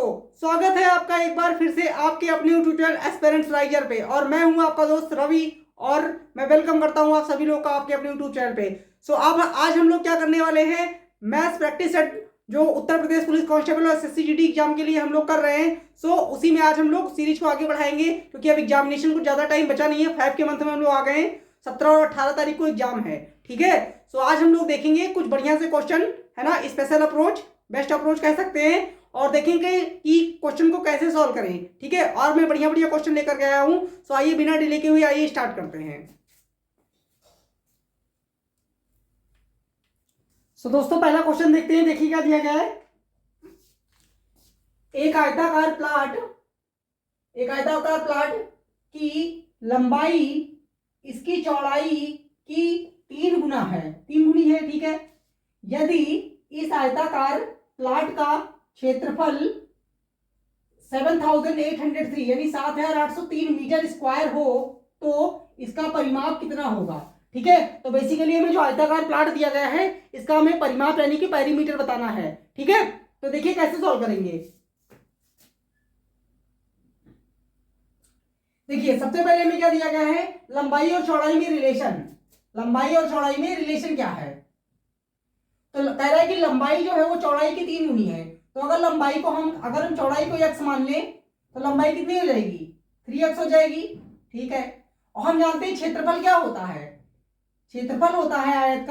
स्वागत है आपका एक बार फिर से आपके अपने यूट्यूब चैनल एस्पिरेंट्स राइजर पे। और मैं हूं आपका दोस्त रवि और मैं वेलकम करता हूं आप सभी लोग का आपके अपने यूट्यूब चैनल पे। अब आज हम लोग क्या करने वाले हैं, मैथ्स प्रैक्टिस सेट जो उत्तर प्रदेश पुलिस कांस्टेबल और एसएससी जीडी एग्जाम के लिए हम लोग कर रहे हैं। उसी में आज हम लोग सीरीज को आगे बढ़ाएंगे क्योंकि अब एग्जामिनेशन को ज्यादा टाइम बचा नहीं है। 5 के मंथ में हम लोग आ गए हैं, 17 और 18 तारीख को एग्जाम है। ठीक है, आज हम लोग देखेंगे कुछ बढ़िया से क्वेश्चन, है ना, स्पेशल अप्रोच, बेस्ट अप्रोच कह सकते हैं, और देखेंगे कि क्वेश्चन को कैसे सॉल्व करें। ठीक है, और मैं बढ़िया बढ़िया क्वेश्चन लेकर के आया हूं। आइए बिना डिले के हुए आइए स्टार्ट करते हैं। दोस्तों पहला क्वेश्चन देखते हैं। देखिए क्या दिया गया है। एक आयताकार प्लाट की लंबाई इसकी चौड़ाई की 3 गुना है, 3 गुनी है। ठीक है, यदि इस आयताकार प्लाट का क्षेत्रफल 7803 यानी 7803 मीटर स्क्वायर हो तो इसका परिमाप कितना होगा। ठीक है, तो बेसिकली हमें जो आयताकार प्लाट दिया गया है इसका हमें परिमाप यानी कि पेरीमीटर बताना है। ठीक है, तो देखिए कैसे सॉल्व करेंगे। देखिए सबसे पहले हमें क्या दिया गया है, लंबाई और चौड़ाई में रिलेशन। लंबाई और चौड़ाई में रिलेशन क्या है, तो कह रहा है कि लंबाई जो है वो चौड़ाई की 3 गुनी है। तो अगर हम चौड़ाई को x मान लें तो लंबाई कितनी हो जाएगी, 3x हो जाएगी। ठीक है, और हम जानते हैं क्षेत्रफल क्या होता है, क्षेत्रफल होता है आयत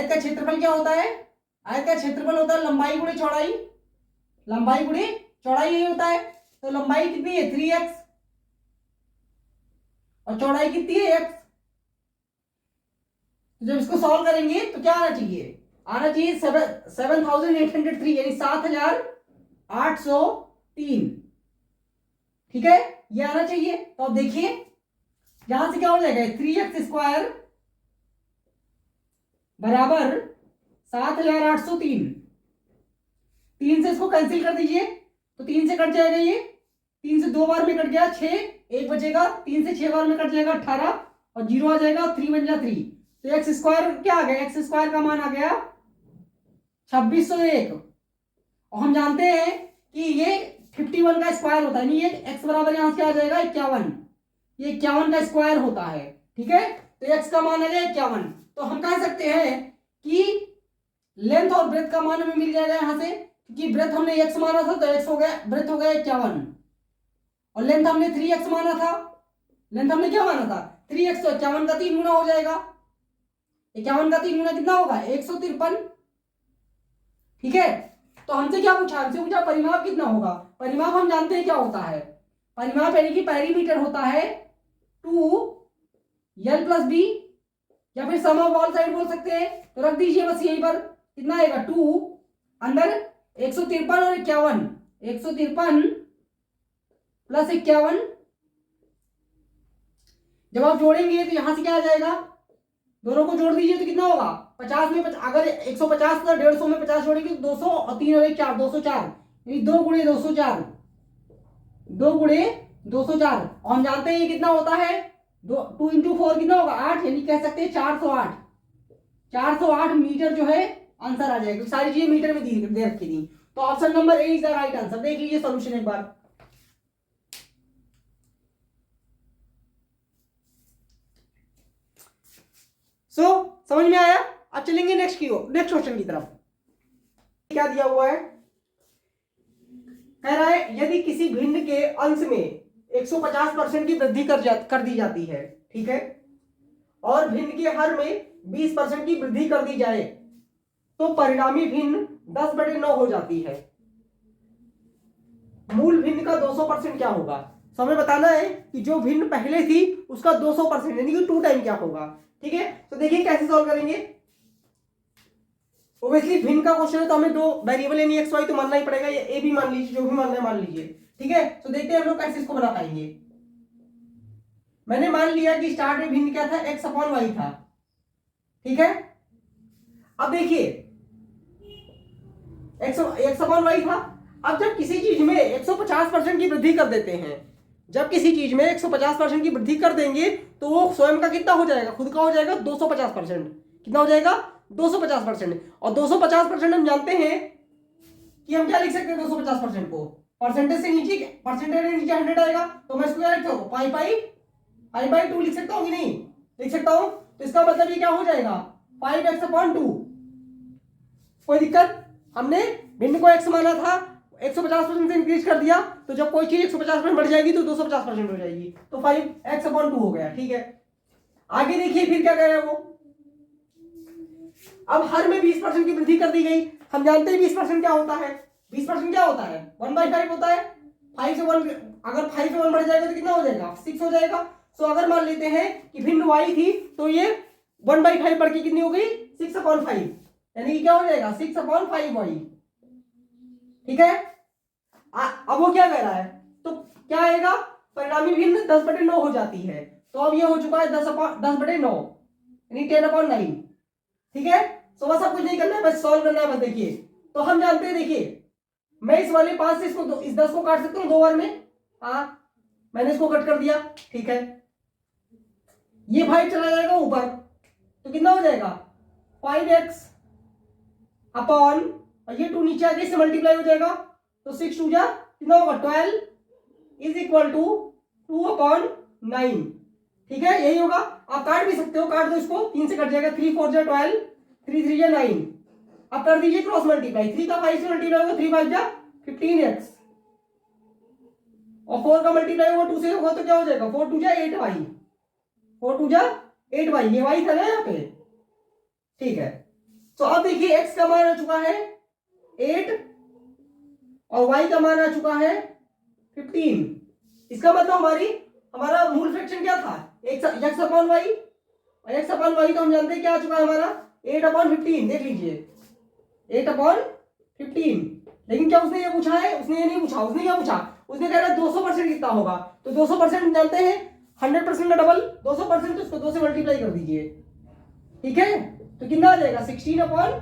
का क्षेत्रफल क्या होता है, आयत का क्षेत्रफल होता है लंबाई गुणे चौड़ाई, लंबाई गुणे चौड़ाई यही होता है। तो लंबाई कितनी है 3x और चौड़ाई कितनी है x। जब इसको सॉल्व करेंगे तो क्या आना चाहिए, 7803 यानी 7803। ठीक है, ये आना चाहिए। तो अब देखिए यहां से क्या हो जाएगा, 3x स्क्वायर बराबर 7803। 3 से इसको कैंसिल कर दीजिए तो 3 से कट जाएगा, ये 3 से 2 बार में कट गया 6, 1 बचेगा, 3 से 6 बार में कट जाएगा 18 और 0 आ जाएगा, 3 बन जाएगा 3। तो एक्स स्क्वायर क्या आ गया, एक्स स्क्वायर का मान आ गया 2601। और हम जानते हैं कि ये 51 का स्क्वायर होता है, नहीं ये एक्स बराबर यहां से आ जाएगा 51, ये 51 का स्क्वायर होता है। ठीक है, तो एक्स का मान आ गया 51। तो हम कह सकते हैं कि लेंथ और ब्रेथ का मान हमें मिल जाएगा यहां से, क्योंकि ब्रेथ हमने एक्स माना था तो एक्स हो गया, ब्रेथ हो गया 51 और लेंथ हमने 3x माना था, लेंथ हमने क्या माना था 3x, तो 51 का 3 गुना हो जाएगा। 51 का 3 गुना कितना होगा 153। ठीक है, तो हमसे क्या पूछा, हमसे पूछा परिमाप कितना होगा। परिमाप हम जानते हैं क्या होता है, परिमाप यानी कि पेरीमीटर होता है 2l+b या फिर सम ऑफ ऑल साइड बोल सकते हैं। तो रख दीजिए बस यहीं पर, कितना आएगा 2 अंदर 153 और 51, 153 + 51। जब आप जोड़ेंगे तो यहां से क्या आ जाएगा, दोनों को जोड़ दीजिए तो कितना होगा 50 में अगर 150 तो 150 में 50 जोड़ेंगे तो 200 और 3 और 1 4, 204 यानी 2 गुणे 204, 2 गुणे 204। और हम जानते हैं ये कितना होता है, 2 × 4 कितना होगा 8, यानी कह सकते हैं 408, 408 मीटर जो है आंसर आ जाएगा। सारी चीजें मीटर में दे रखी थी। तो option number A is the right answer. देख लीजिए सोल्यूशन एक बार। समझ में आया। अब चलेंगे नेक्स्ट क्वेश्चन की तरफ। क्या दिया हुआ है, कह रहा है यदि किसी भिन्न के अंश में 150% की वृद्धि कर दी जाती है, ठीक है, और भिन्न के हर में 20% की वृद्धि कर दी जाए तो परिणामी भिन्न 10/9 हो जाती है। मूल भिन्न का 200% क्या होगा। हमें बताना है कि जो भिन्न पहले थी उसका 200% यानी कि 2 टाइम क्या होगा। ठीक है, तो देखिए कैसे सॉल्व करेंगे। ओब्वियसली भिन्न का क्वेश्चन है तो हमें 2 वेरिएबल यानी एक्स वाई तो मानना ही पड़ेगा, या ए भी मान लीजिए, जो भी मानना है मान लीजिए। ठीक है, तो देखते हैं हम लोग कैसे इसको बना पाएंगे। मैंने मान लिया कि स्टार्ट में भिन्न क्या था, x/y था। ठीक है, अब देखिए x/y था। अब जब किसी चीज में 150% की वृद्धि कर देते हैं, जब किसी चीज में 150% की वृद्धि कर देंगे तो वो स्वयं का कितना हो जाएगा, खुद का हो जाएगा 250%। कितना हो जाएगा 250%। और 250% हम जानते हैं कि हम क्या लिख सकते हैं 250% को, परसेंटेज से नीचे 100 आएगा, तो मैं इसको क्या लिख सकता हूँ पाई बाई 2 लिख सकता हूँ कि नहीं लिख सकता हूँ। तो इसका मतलब ये क्या हो जाएगा 5x/2। कोई दिक्कत? हमने भिन्न को x माना था, 150% से इंक्रीज कर दिया, तो जब कोई चीज 150% बढ़ जाएगी तो 250% हो जाएगी, तो 5x/2 हो गया। ठीक है, आगे देखिए फिर क्या कह रहे हैं वो। अब हर में 20% की वृद्धि कर दी गई। हम जानते हैं 20% क्या होता है, 20% क्या होता है 1/5 होता है। 5 से 1, अगर 5 से 1 बढ़ जाएगा तो कितना हो जाएगा 6 हो जाएगा। तो अगर मान लेते हैं कि भिन्न y थी, तो ये 1/5 बढ़ के कितनी हो गई 6/5, यानी कि क्या हो जाएगा 6/5y। ठीक है, अब वो क्या कह रहा है, तो क्या आएगा परिणामी भिन्न 10/9 हो जाती है। तो अब ये हो चुका है 10/9 यानी 10/9। ठीक है, तो बस अब कुछ नहीं करना है, बस सॉल्व करना है बस। देखिए तो हम जानते हैं, देखिए मैं इस वाले 5 से इसको इस 10 को काट सकता हूँ 2 बार में। मैंने इसको कट कर दिया। ठीक है, ये 5 चला जाएगा ऊपर, तो कितना हो जाएगा 5x अपॉन, और ये 2 नीचे आगे से मल्टीप्लाई हो जाएगा, तो 6 2 जा कितना होगा 12 इज इक्वल टू 2/9। ठीक है, यही होगा। आप काट भी सकते हो, काट दो इसको, 3 से कट जाएगा, 3 4 जा 12, 3 3 जा 9। अब कर दीजिए क्रॉस मल्टीप्लाई, 3 का 5 से मल्टीप्लाई होगा 3 5 जा 15x, और 4 का मल्टीप्लाई होगा 2 से होगा, तो क्या हो जाएगा 4 2 जा 8y, 4 2 जा 8y, ये y था ना यहाँ पे। ठीक है, तो अब देखिए x का मान आ चुका है 8 और y का मान आ चुका है 15। इसका मतलब हमारा मूल फ्रैक्शन क्या था x अपॉन y, और x अपॉन y तो हम जानते हैं क्या आ चुका है हमारा 8/15। देख लीजिए 8/15। लेकिन क्या उसने ये पूछा है, उसने ये नहीं पूछा, उसने क्या पूछा, उसने कह रहा है 200% कितना होगा, तो 200% जानते हैं 100% का डबल 200%, तो इसको 2 से मल्टीप्लाई कर दीजिए। ठीक है, तो कितना आ जाएगा 16/15।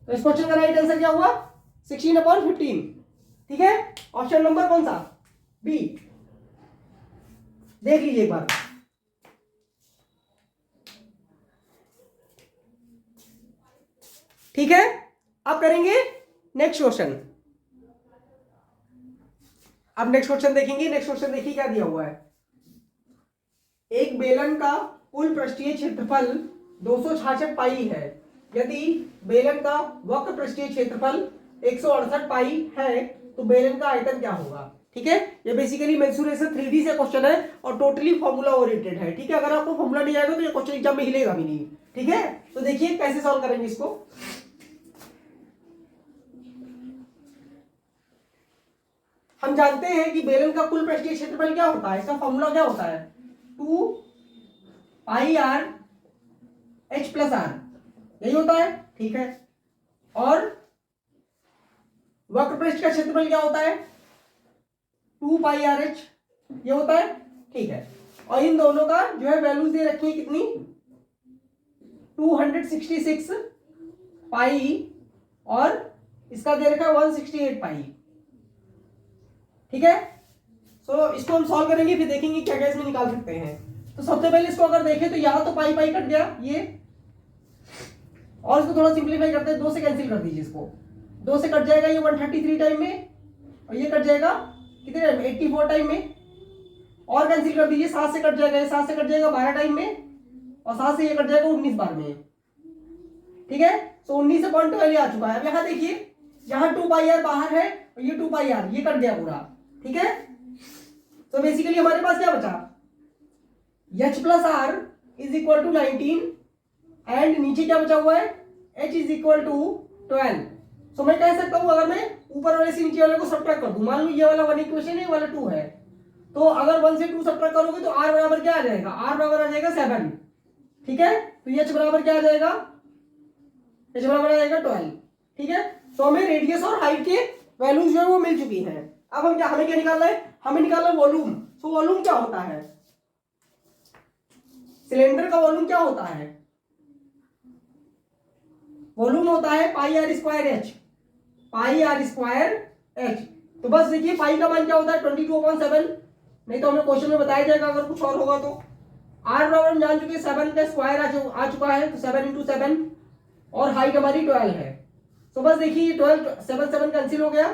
तो इस क्वेश्चन का राइट आंसर क्या हुआ 16/15। ठीक है, ऑप्शन नंबर कौन सा बी, देख लीजिए एक बार। ठीक है, अब करेंगे नेक्स्ट क्वेश्चन। अब नेक्स्ट क्वेश्चन देखेंगे। नेक्स्ट क्वेश्चन देखिए क्या दिया हुआ है। एक बेलन का कुल पृष्ठीय क्षेत्रफल 266 पाई है, यदि बेलन का वक्र पृष्ठीय क्षेत्रफल 168 पाई है, तो बेलन का आयतन क्या होगा। ठीक है, ये बेसिकली मेंसुरेशन 3D से क्वेश्चन है और टोटली फॉर्मूला ओरिएंटेड है। ठीक है, अगर आपको फॉर्मूला नहीं आएगा तो ये क्वेश्चन एग्जाम में हिलेगा भी नहीं। ठीक है, तो देखिए कैसे सॉल्व करेंगे इसको। हम जानते हैं कि बेलन का कुल पृष्ठीय क्षेत्रफल क्या होता है, इसका फॉर्मूला क्या होता है 2πr h+r, यही होता है। ठीक है, और वक्र पृष्ठ का क्षेत्रफल क्या होता है 2πrh, ये होता है। ठीक है, और इन दोनों का जो है वैल्यूज दे रखी है कितनी 266 पाई, और इसका दे रखा है 168 पाई। ठीक है, सो इसको हम सॉल्व करेंगे, फिर देखेंगे क्या क्या इसमें निकाल सकते हैं। तो सबसे पहले इसको अगर देखें तो यहां तो पाई पाई कट गया ये, और इसको थोड़ा सिंप्लीफाई करते हैं, 2 से कैंसिल कर दीजिए इसको, 2 से कट जाएगा ये 133 टाइम में, और ये कट जाएगा कितने टाइम 84 टाइम में, और कैंसिल कर दीजिए 7 से कट जाएगा, ये 7 से कट जाएगा 12 टाइम में, और 7 से ये कट जाएगा 19 बार में। ठीक है, तो 19 से पॉइंट पहले आ चुका है। अब यहाँ देखिए, यहाँ 2πr बाहर है और ये 2πr ये कट गया पूरा। ठीक है, तो बेसिकली हमारे पास क्या बचा h+r is equal to 19, and नीचे क्या बचा हुआ है h इज इक्वल टू 12। सो मैं कह सकता हूं, अगर मैं ऊपर वाले से नीचे वाले को सब्ट्रैक्ट कर दूं, मान लो ये वाला 1 इक्वेशन है, ये वाला 2 है, तो अगर 1 से 2 सब्ट्रैक्ट करोगे तो r बराबर क्या आ जाएगा, r बराबर आ जाएगा 7। ठीक है, तो h बराबर क्या आ जाएगा, h बराबर आ जाएगा 12। ठीक है, तो हमें रेडियस और हाइट के वैल्यूज जो है वो मिल चुकी हैं। अब हमें क्या निकालना है, हमें निकालना है वॉल्यूम। सो वॉल्यूम क्या होता है, सिलेंडर का वॉल्यूम क्या होता है, वॉल्यूम होता है πr²h, πr²h। तो बस देखिए पाई का मान क्या होता है 22/7, नहीं तो हमें क्वेश्चन में बताया जाएगा अगर कुछ और होगा तो। r बराबर हम जान चुके 7 का स्क्वायर आ चुका है, तो 7 × 7, और हाइट हमारी 12 है। तो बस देखिए 12 7 7 कैंसिल हो गया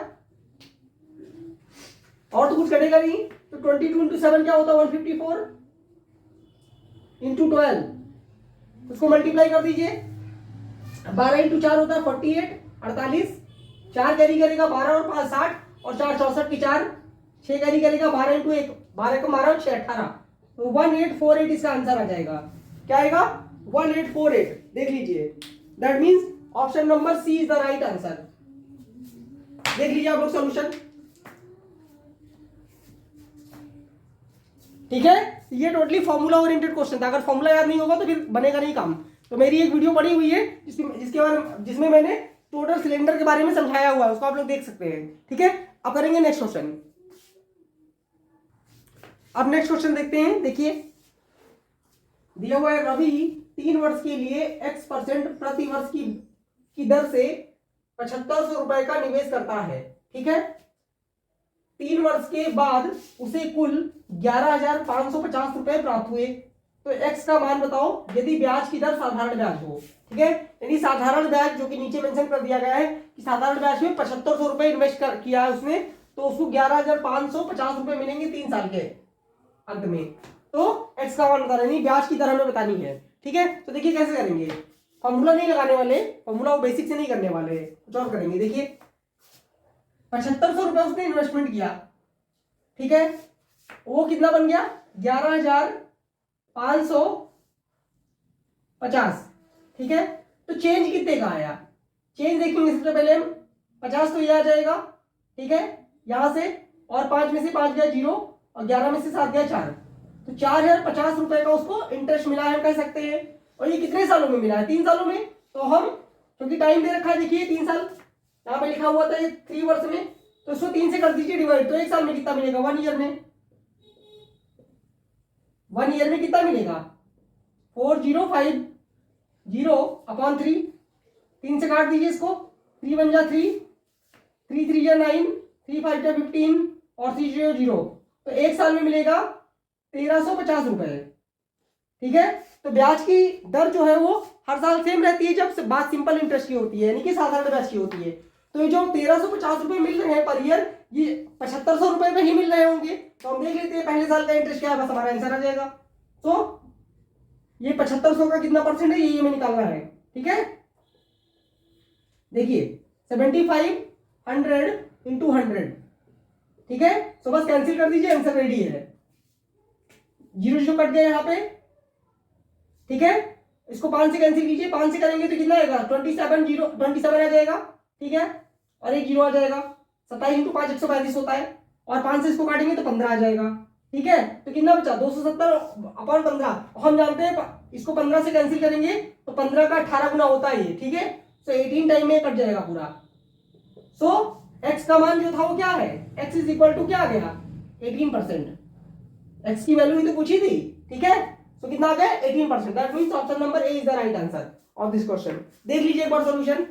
और तो कुछ कटेगा नहीं, तो 22 इंटू 7 क्या होता है 154 इंटू 12, उसको मल्टीप्लाई कर दीजिए। 12 इंटू 4 होता है 48 48, 4 कैरी करेगा 12 और 5 60 और 4 64 की 4, 6 कैरी करेगा 12 इंटू 1 12 को मारा और 6 18, तो 1848 इसका आंसर आ जाएगा। क्या आएगा 1848, देख लीजिए। That means option number C is the right answer. देख लीजिए आप लोग सोल्यूशन। ठीक है, ये टोटली फॉर्मूला ओरिएंटेड क्वेश्चन था। अगर फॉर्मूला याद नहीं होगा तो फिर बनेगा नहीं काम। तो मेरी एक वीडियो पड़ी हुई है जिसमें मैंने टोटल सिलेंडर के बारे में समझाया हुआ है, उसको आप लोग देख सकते हैं। ठीक है, अब करेंगे नेक्स्ट क्वेश्चन। अब नेक्स्ट क्वेश्चन देखते हैं। देखिए दिया हुआ है रवि 3 वर्ष के लिए x% प्रति वर्ष की दर से 7500 रुपए का निवेश करता है। ठीक है, 3 वर्ष के बाद उसे कुल 11,550 रुपए प्राप्त हुए, तो x का मान बताओ यदि ब्याज की दर साधारण ब्याज हो। ठीक है, यानी साधारण ब्याज जो कि नीचे मेंशन कर दिया गया है कि साधारण ब्याज में 7500 रुपए इन्वेस्ट किया है उसने, तो उसको 11,550 रुपए मिलेंगे 3 साल के अंत में। तो x का मान बताना नहीं, ब्याज की दर हमें बतानी है। ठीक है, तो देखिए कैसे करेंगे। फॉर्मूला नहीं लगाने वाले, फॉर्मूला वो बेसिक से नहीं करने वाले, कुछ और करेंगे। देखिए 7500 रुपए उसने इन्वेस्टमेंट किया। ठीक है, वो कितना बन गया 11,550। ठीक है, तो चेंज कितने का आया, चेंज देखेंगे। सबसे पहले हम 50 तो ये आ जाएगा। ठीक है, यहां से और 5 में से 5 गया 0 और 11 में से 7 गया 4, तो 4,050 रुपए का उसको इंटरेस्ट मिला है कह सकते हैं। और ये कितने सालों में मिला है 3 सालों में। तो हम क्योंकि टाइम दे रखा है, देखिए 3 साल यहाँ पे लिखा हुआ था, ये 3 वर्ष में, तो इसको 3 से कर दीजिए डिवाइड, तो 1 साल में कितना मिलेगा 1 ईयर में। 1 ईयर में कितना मिलेगा 4050/3, 3 से काट दीजिए इसको, 3 1 जा 3, 3 3 जा 9, 3 5 जा 15 और 3 0 0, तो 1 साल में मिलेगा 1350 रुपए। ठीक है, तो ब्याज की दर जो है वो हर साल सेम रहती है जब बात सिंपल इंटरेस्ट की होती है, यानी कि साधारण ब्याज की होती है। तो ये जो 1350 रुपए मिल रहे हैं पर ईयर, ये 7500 रुपए में ही मिल रहे होंगे। तो हम देख लेते हैं पहले साल का इंटरेस्ट क्या है, बस हमारा आंसर आ जाएगा। तो ये 7500 का कितना परसेंट है ये हमें निकालना है। ठीक है, देखिए 7500 इंटू 100। ठीक है, तो बस कैंसिल कर दीजिए, आंसर रेडी है। 0 0 कट गए यहाँ पे। ठीक है, इसको 5 से कैंसिल कीजिए, 5 से करेंगे तो कितना आएगा 27 आ जाएगा। ठीक है, और एक 0 आ जाएगा। 27 इंटू 5 135 होता है, और 5 से इसको काटेंगे तो 15 आ जाएगा। ठीक है, तो कितना बचा 270/15। हम जानते हैं इसको 15 से कैंसिल करेंगे तो 15 का 18 गुना होता है ये। ठीक है, तो 18 टाइम में कट जाएगा पूरा। सो x का मान जो था वो क्या है, x इज इक्वल टू क्या आ गया 18%। x की वैल्यू ही तो पूछी थी। ठीक है, तो कितना आ गया 18%। That means option number A is the right answer of this question. देख लीजिए एक बार सॉल्यूशन।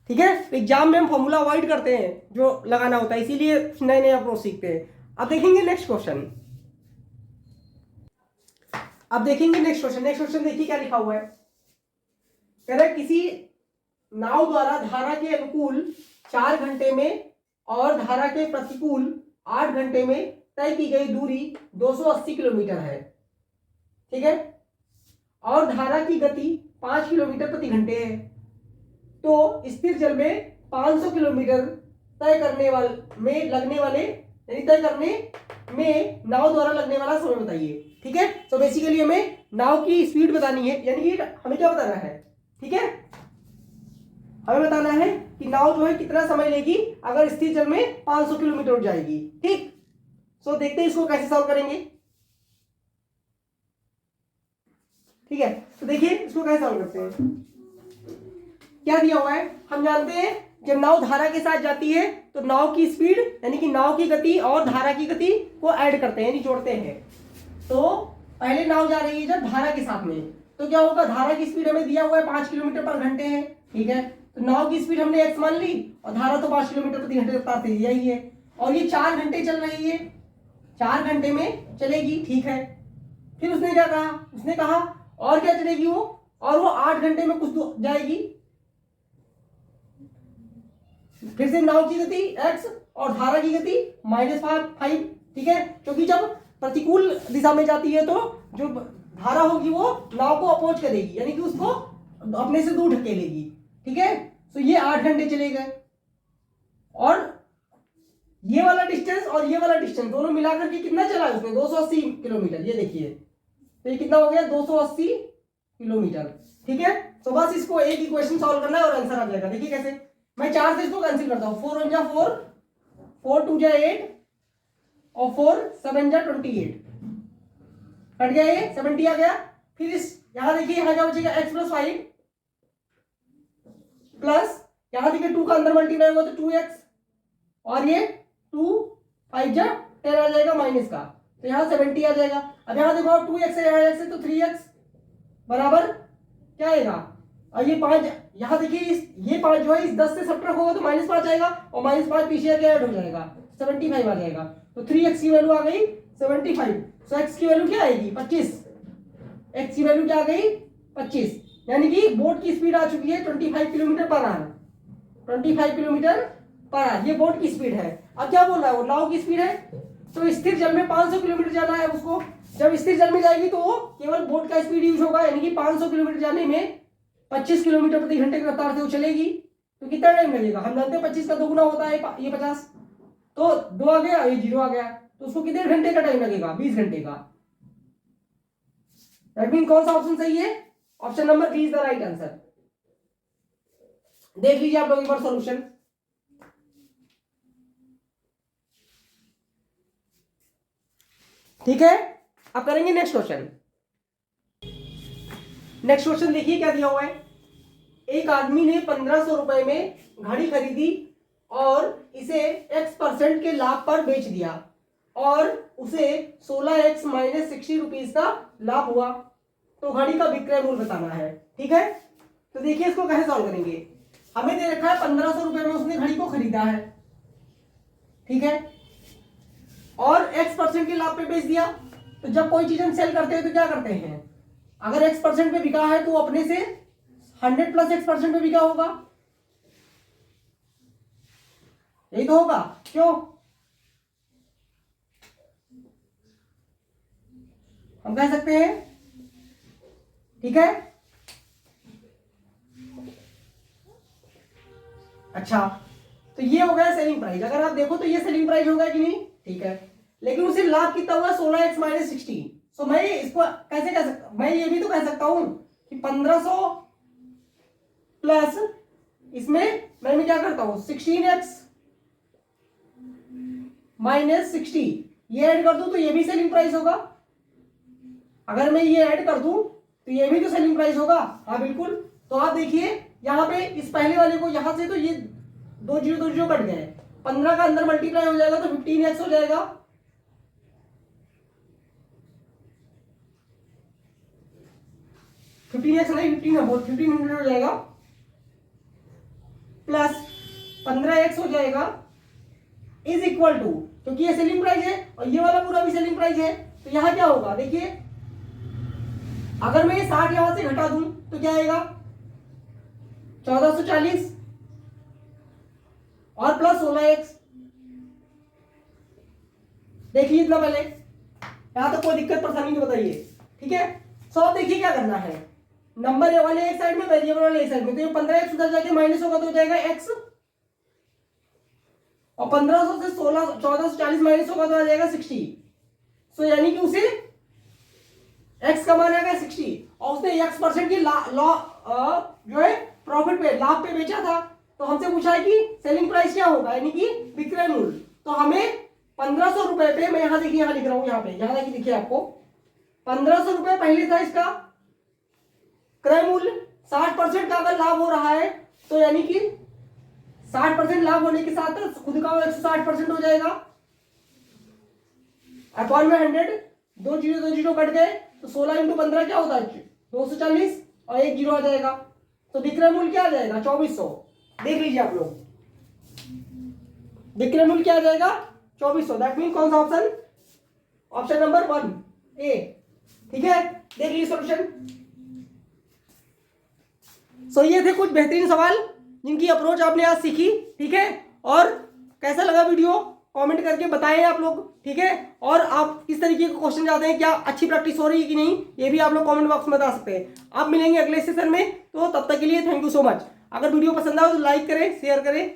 ठीक है, एग्जाम में हम फॉर्मूला अवॉइड करते हैं जो लगाना होता है, इसीलिए नए नए अप्रोच सीखते हैं। अब देखेंगे नेक्स्ट क्वेश्चन। नेक्स्ट क्वेश्चन देखिए क्या लिखा हुआ है। कह रहा है किसी नाव द्वारा धारा के अनुकूल 4 घंटे में और धारा के प्रतिकूल 8 घंटे में तय की गई दूरी 280 किलोमीटर है। ठीक है, और धारा की गति 5 किलोमीटर प्रति घंटे है। तो स्थिर जल में 500 किलोमीटर तय करने में नाव द्वारा लगने वाला समय बताइए। ठीक है, तो बेसिकली हमें नाव की स्पीड बतानी है, यानी कि हमें क्या बताना है। ठीक है, हमें बताना है कि नाव जो है कितना समय लेगी अगर स्थिर जल में 500 किलोमीटर उड़ जाएगी। ठीक, सो देखते हैं इसको कैसे सॉल्व करेंगे। ठीक है, तो देखिए इसको कैसे सॉल्व करते हैं। क्या दिया हुआ है, हम जानते हैं जब नाव धारा के साथ जाती है तो नाव की स्पीड यानी कि नाव की गति और धारा की गति को ऐड करते हैं यानी जोड़ते हैं। तो पहले नाव जा रही है जब धारा के साथ में, तो क्या होगा धारा की स्पीड हमें दिया हुआ है 5 किलोमीटर पर घंटे है। ठीक है, तो नाव की स्पीड हमने x मान ली और धारा तो 5 किलोमीटर प्रति घंटे रफ्तार से यही है, और ये 4 घंटे चल रही है, 4 घंटे में चलेगी। ठीक है, फिर उसने क्या कहा, उसने कहा और क्या चलेगी वो, और वो 8 घंटे में कुछ जाएगी। फिर से नाव की गति x और धारा की गति -5, ठीक है, क्योंकि जब प्रतिकूल दिशा में जाती है तो जो धारा होगी वो नाव को अपोज करेगी, यानी कि उसको अपने से दूर ढकेलेगी, ठीक है। तो ये 8 घंटे चले गए, और ये वाला डिस्टेंस और ये वाला डिस्टेंस दोनों मिलाकर के कितना चला है उसने, 280 किलोमीटर। ये देखिए, तो ये कितना हो गया, 280 किलोमीटर, ठीक है। तो बस इसको एक इक्वेशन सॉल्व करना है और आंसर आ जाएगा। देखिए कैसे, मैं 4 से इसको कैंसिल करता हूं, 4 1 जा 4, 4 2 जा 8 और 4 7 जा 28, कट गया, ये 70 आ गया। फिर इस यहां देखिए, यहां क्या बचेगा, x + 5 प्लस यहां देखिए 2 का अंदर मल्टीप्लाई होगा तो 2x, और ये 2 5 जा 10 आ जाएगा माइनस का, तो यहां 70 आ जाएगा। अब यहां देखो 2x है तो 3x बराबर क्या आएगा, और ये 5 यहां देखिए, ये 5 जो है इस 10 से सब्ट्रैक्ट होगा तो -5 आएगा, और -5 पीछे आके ऐड हो जाएगा, 75 आ जाएगा। तो 3x की वैल्यू आ गई 75। तो x की वैल्यू क्या आएगी, 25। x की वैल्यू क्या आ गई, 25, यानी कि बोट की स्पीड आ चुकी है 25 kilometre per hour, 25 kilometre per hour, ये बोट की स्पीड है। अब क्या बोल रहा है, वो नाव की स्पीड है। तो स्थिर जल में 500 किलोमीटर जाना है उसको, जब स्थिर जल में जाएगी तो वो केवल बोट का स्पीड यूज होगा, यानी कि 500 किलोमीटर जाने में 25 किलोमीटर प्रति घंटे की रफ्तार से वो चलेगी। तो कितना टाइम लगेगा, हम जानते हैं 25 का 2 गुना होता है ये 50, तो 2 आ गया, ये 0 आ गया, तो उसको कितने घंटे का टाइम लगेगा, 20 घंटे का। दैट मीन कौन सा ऑप्शन सही है, option number B is the right answer. देख लीजिए आप लोग एक बार सॉल्यूशन। ठीक है, अब करेंगे नेक्स्ट क्वेश्चन। नेक्स्ट क्वेश्चन देखिए क्या दिया हुआ है। एक आदमी ने 1500 रुपए में घड़ी खरीदी और इसे x% के लाभ पर बेच दिया, और उसे 16x - 60 रुपीज का लाभ हुआ। तो घड़ी का विक्रय मूल्य बताना है, ठीक है। तो देखिए इसको कैसे सॉल्व करेंगे। हमें दे रखा है 1500 रुपए में उसने घड़ी को खरीदा है, ठीक है, और x% के लाभ पे बेच दिया। तो जब कोई चीज हम सेल करते हैं तो क्या करते हैं, अगर x% पे बिका है तो अपने से 100 + x% पे बिका होगा, यही तो होगा, क्यों, हम कह सकते हैं, ठीक है। अच्छा, तो ये हो गया सेलिंग प्राइस। अगर आप देखो तो ये सेलिंग प्राइस होगा कि नहीं, ठीक है, लेकिन उसे लाभ कितना हुआ, 16x - 60। सो मैं इसको कैसे कह सकता, मैं ये भी तो कह सकता हूं कि 1500 प्लस इसमें मैं क्या करता हूं, 16x - 60 ये ऐड कर दूं तो ये भी सेलिंग प्राइस होगा। अगर मैं ये ऐड कर दूं तो ये भी तो सेलिंग प्राइस होगा, हाँ बिल्कुल। तो आप देखिए यहां पे इस पहले वाले को यहां से तो ये 2 0 2 0 कट गए, 15 का अंदर मल्टीप्लाई हो जाएगा तो 15x हो जाएगा, नहीं 1500 हो जाएगा, प्लस 15x हो जाएगा, इज इक्वल टू, क्योंकि ये सेलिंग प्राइस है और ये वाला पूरा भी सेलिंग प्राइस है, तो यहां क्या होगा, देखिए अगर मैं ये 60 यहां से घटा दूं तो क्या आएगा, 1440 और प्लस 16x। देखिए इतना पहले, यहां तक कोई दिक्कत परेशानी नहीं बताइए, ठीक है। सो अब देखिए क्या करना है, नंबर वाले एक साइड में, वेरिएबल वाले एक साइड में, तो ये 15x उधर जाके माइनस होगा तो हो जाएगा x, और 1500 से 1440 माइनस होगा तो आ जाएगा 60। सो यानी कि उसे x का मान आएगा 60, और उसने x% की जो है प्रॉफिट पे, लाभ पे बेचा था। तो हमसे पूछा है कि सेलिंग प्राइस क्या होगा, यानी कि विक्रय मूल्य। तो हमें 1500 रुपए पे, मैं यहां देखिए, यहां लिख रहा हूं, यहां पे यहां देखिए आपको 1500 रुपए पहले था इसका क्रय मूल्य, 60% का अगर लाभ हो रहा है तो यानी कि 60% लाभ होने के साथ खुद का 160% हो जाएगा, अपॉन में 100, 2 0 2 0 कट गए, तो 16 × 15 क्या होता है, 240, और 1 0 आ जाएगा, तो विक्रय मूल्य क्या आ जाएगा, 2400। देख लीजिए आप लोग, विक्रय मूल्य क्या आ जाएगा, 2400। दैट मीन कौन सा ऑप्शन, ऑप्शन नंबर 1 ए, ठीक है। देख लीजिए सॉल्यूशन। सो ये थे कुछ बेहतरीन सवाल जिनकी अप्रोच आपने आज सीखी, ठीक है। और कैसा लगा वीडियो कमेंट करके बताएं आप लोग, ठीक है। और आप किस तरीके के क्वेश्चन चाहते हैं, क्या अच्छी प्रैक्टिस हो रही है कि नहीं, ये भी आप लोग कमेंट बॉक्स में बता सकते हैं। आप मिलेंगे अगले सेशन में, तो तब तक के लिए थैंक यू सो मच। अगर वीडियो पसंद आए तो लाइक करें, शेयर करें।